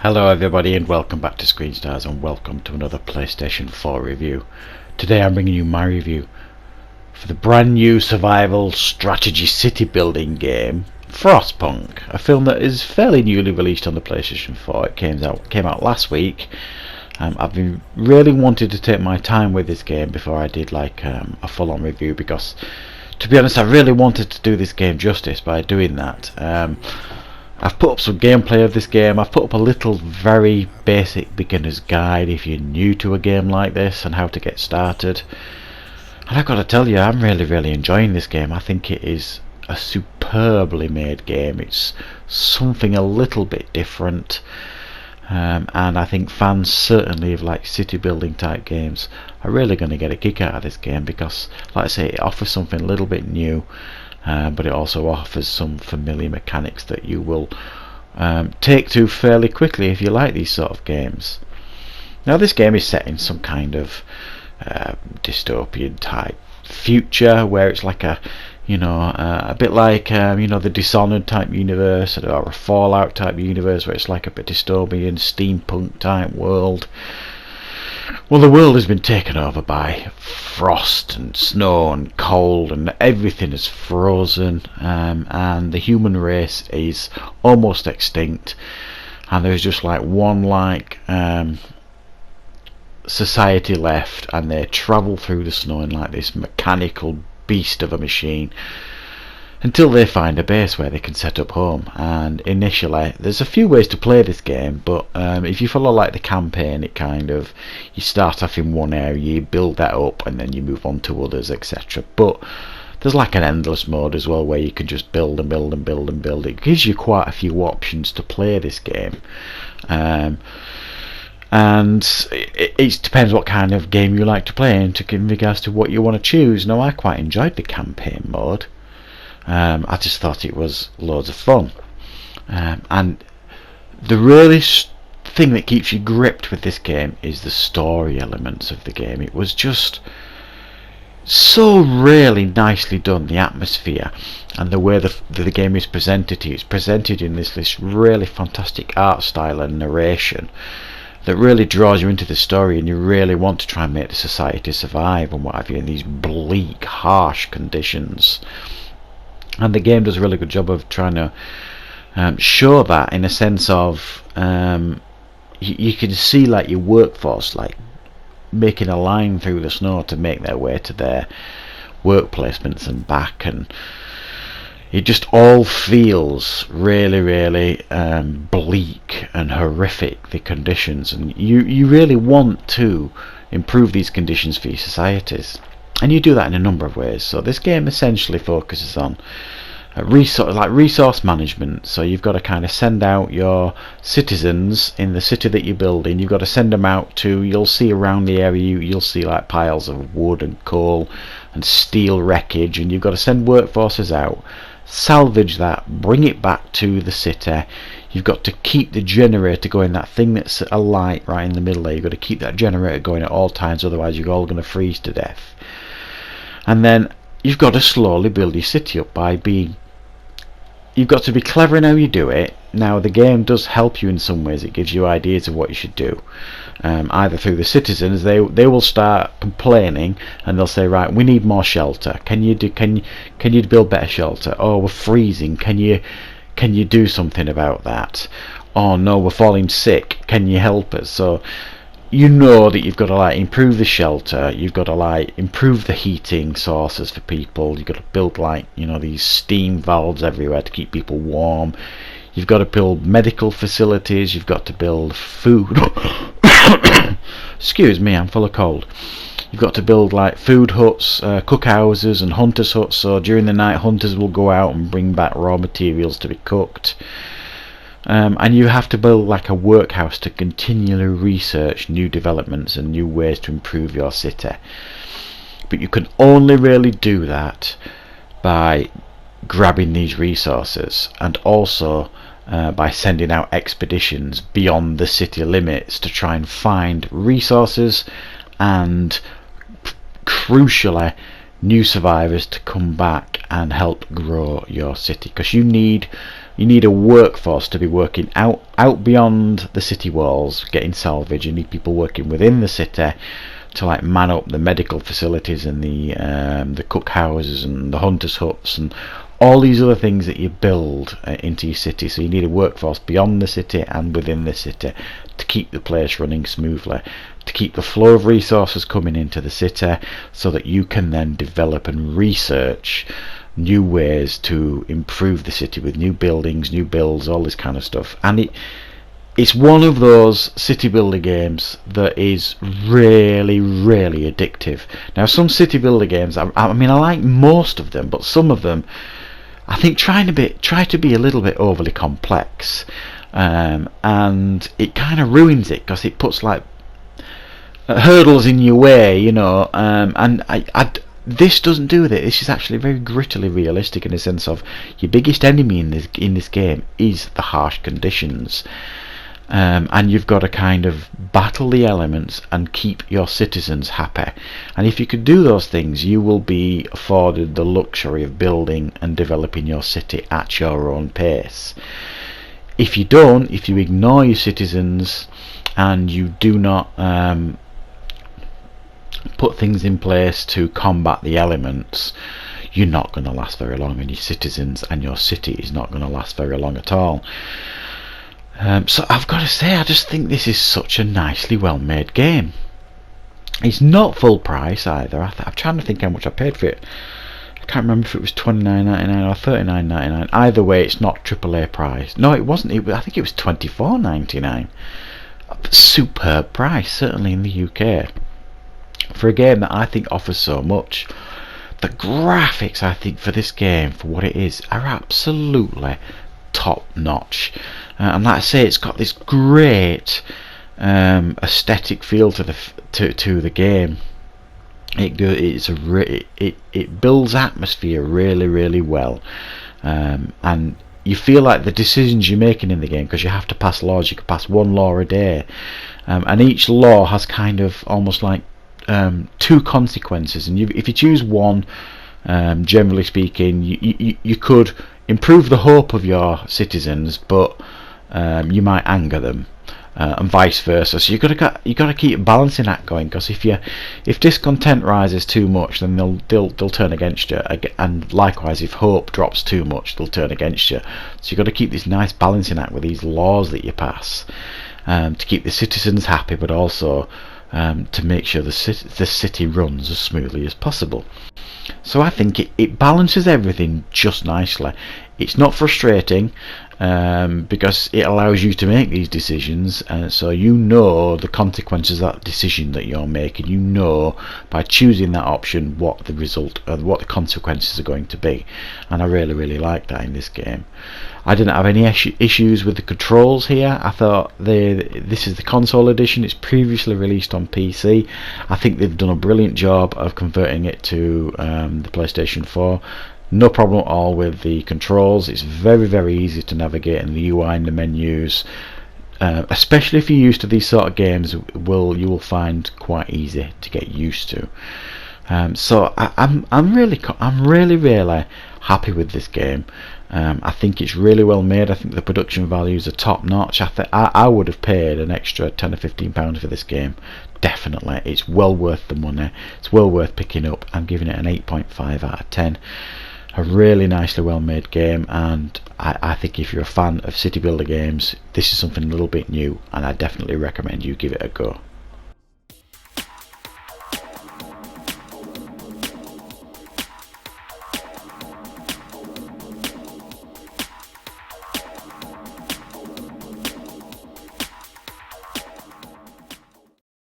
Hello everybody and welcome back to Screen Stars and welcome to another PlayStation 4 review. Today I'm bringing you my review for the brand new survival strategy city building game Frostpunk, a film that is fairly newly released on the PlayStation 4. It came out last week. I've been really wanted to take my time with this game before I did a full-on review, because to be honest I really wanted to do this game justice by doing that. I've put up some gameplay of this game. I've put up a little very basic beginner's guide if you're new to a game like this and how to get started. And I've got to tell you, I'm really enjoying this game. I think it is a superbly made game. It's something a little bit different, and I think fans certainly of city building type games are really going to get a kick out of this game, because like I say, it offers something a little bit new. But it also offers some familiar mechanics that you will take to fairly quickly if you like these sort of games. Now this game is set in some kind of dystopian type future, where it's like a bit like the Dishonored type universe, or a Fallout type universe, where it's like a bit dystopian steampunk type world. Well, the world has been taken over by frost and snow and cold, and everything is frozen, and the human race is almost extinct, and there's just one society left, and they travel through the snow in like this mechanical beast of a machine until they find a base where they can set up home. And initially there's a few ways to play this game, but if you follow the campaign, you start off in one area, you build that up, and then you move on to others, etc. But there's an endless mode as well, where you can just build and build and build and build. It gives you quite a few options to play this game, and it depends what kind of game you like to play in regards to what you want to choose. Now I quite enjoyed the campaign mode. I just thought it was loads of fun, and the really thing that keeps you gripped with this game is the story elements of the game. It was just so really nicely done, the atmosphere and the way the game is presented to you. It's presented in this really fantastic art style and narration that really draws you into the story, and you really want to try and make the society survive and what have you in these bleak, harsh conditions. And the game does a really good job of trying to show that, in a sense of you can see your workforce making a line through the snow to make their way to their work placements and back, and it just all feels really bleak and horrific, the conditions, and you really want to improve these conditions for your societies. And you do that in a number of ways. So this game essentially focuses on resource management. So you've got to kind of send out your citizens in the city that you're building. You've got to send them out to, you'll see around the area, you'll see piles of wood and coal and steel wreckage, and you've got to send workforces out, salvage that, bring it back to the city. You've got to keep the generator going, that thing that's a light right in the middle there. You've got to keep that generator going at all times, otherwise you're all going to freeze to death. And then you've got to slowly build your city up you've got to be clever in how you do it. Now the game does help you in some ways. It gives you ideas of what you should do, either through the citizens. They will start complaining, and they'll say, right, we need more shelter. Can you build better shelter? Oh, we're freezing. Can you do something about that? Oh no, we're falling sick. Can you help us? So you know that you've got to improve the shelter, you've got to improve the heating sources for people, you've got to build these steam valves everywhere to keep people warm, you've got to build medical facilities, you've got to build food excuse me, I'm full of cold. You've got to build food huts, cookhouses and hunters huts, so during the night hunters will go out and bring back raw materials to be cooked. And you have to build a workhouse to continually research new developments and new ways to improve your city. But you can only really do that by grabbing these resources, and also by sending out expeditions beyond the city limits to try and find resources and, crucially, new survivors to come back and help grow your city, because you need You need a workforce to be working out beyond the city walls, getting salvage. You need people working within the city to like man up the medical facilities and the cook houses and the hunters huts and all these other things that you build into your city. So you need a workforce beyond the city and within the city to keep the place running smoothly, to keep the flow of resources coming into the city, so that you can then develop and research new ways to improve the city with new buildings, new builds, all this kind of stuff. And it's one of those city builder games that is really, really addictive. Now, some city builder games, I mean, I like most of them, but some of them I think try to be a little bit overly complex, and it kind of ruins it because it puts like hurdles in your way, you know. And this doesn't do that. This is actually very grittily realistic in the sense of your biggest enemy in this game is the harsh conditions. And you've got to kind of battle the elements and keep your citizens happy. And if you could do those things, you will be afforded the luxury of building and developing your city at your own pace. If you don't, if you ignore your citizens and you do not put things in place to combat the elements, you're not going to last very long, and your citizens and your city is not going to last very long at all. So I've got to say, I just think this is such a nicely well made game. It's not full price either. I'm trying to think how much I paid for it. I can't remember if it was $29.99 or $39.99. Either way, it's not AAA price. No, it wasn't. I think it was $24.99. Superb price, certainly in the UK, for a game that I think offers so much. The graphics, I think, for this game, for what it is, are absolutely top notch. And like I say, it's got this great aesthetic feel to the game. It builds atmosphere really, really well, and you feel like the decisions you're making in the game, because you have to pass laws. You can pass one law a day, and each law has kind of almost like two consequences. And if you choose one, generally speaking, you could improve the hope of your citizens, but you might anger them, and vice versa. So you got to keep a balancing act going, because if discontent rises too much, then they'll turn against you, and likewise if hope drops too much, they'll turn against you. So you got to keep this nice balancing act with these laws that you pass, to keep the citizens happy, but also to make sure the city runs as smoothly as possible. So I think it balances everything just nicely. It's not frustrating, because it allows you to make these decisions, so you know the consequences of that decision that you're making. You know by choosing that option what the result and what the consequences are going to be, and I really, really like that in this game. I didn't have any issues with the controls here. I thought this is the console edition. It's previously released on PC. I think they've done a brilliant job of converting it to the PlayStation 4. No problem at all with the controls. It's very, very easy to navigate in the UI and the menus, especially if you're used to these sort of games. You will find quite easy to get used to. So I'm really, really happy with this game. I think it's really well made. I think the production values are top notch. I would have paid an extra £10 or £15 for this game. Definitely, it's well worth the money. It's well worth picking up. I'm giving it an 8.5 out of 10. A really nicely well made game, and I think if you're a fan of city builder games, this is something a little bit new, and I definitely recommend you give it a go.